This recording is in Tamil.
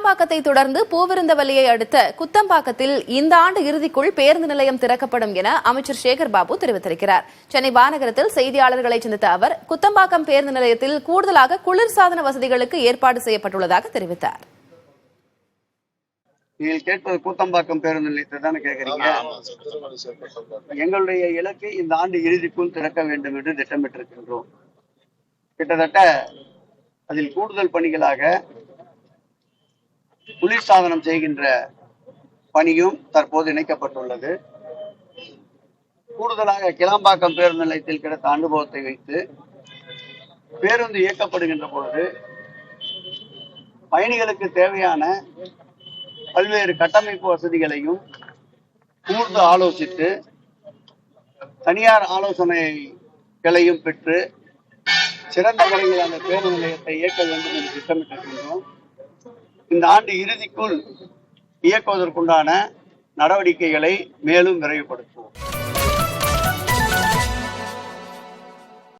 கிளாம்பாக்கத்தை தொடர்ந்து பூவிருந்தவல்லியை அடுத்த குத்தம்பாக்கத்தில் இந்த ஆண்டு இறுதிக்குள் பேருந்து நிலையம் திறக்கப்படும் என அமைச்சர் சேகர் பாபு தெரிவித்திருக்கிறார். சென்னை மாநகரத்தில் செய்தியாளர்களை சந்தித்த அவர் குத்தம்பாக்கம் பேருந்து நிலையத்தில் கூடுதலாக குளிர்சாதன வசதிகளுக்கு ஏற்பாடு செய்யப்பட்டுள்ளதாக தெரிவித்தார். நீங்கள் கேட்பது கூத்தம்பாக்கம் பேருந்து நிலையத்தை தானே கேட்கறீங்க. எங்களுடைய இலக்கு இந்த ஆண்டு இறுதிக்குள் திறக்க வேண்டும் என்று திட்டமிட்டிருக்கின்றோம். கிட்டத்தட்ட அதில் கூடுதல் பணிகளாக குளிர்சாதனம் செய்கின்ற பணியும் தற்போது இணைக்கப்பட்டுள்ளது. கூடுதலாக கிளாம்பாக்கம் பேருந்து நிலையத்தில் கிடைத்த அனுபவத்தை வைத்து பேருந்து இயக்கப்படுகின்ற பொழுது பயணிகளுக்கு தேவையான பல்வேறு கட்டமைப்பு வசதிகளையும் கூர்ந்து ஆலோசித்து தனியார் ஆலோசனைகளையும் பெற்று சிறந்த முறையில் அந்த பேருந்து நிலையத்தை இயக்க வேண்டும் என்று திட்டமிட்டிருக்கின்றோம். இந்த ஆண்டு இறுதிக்குள் இயக்குவதற்குண்டான நடவடிக்கைகளை மேலும் விரைவுபடுத்துவோம்.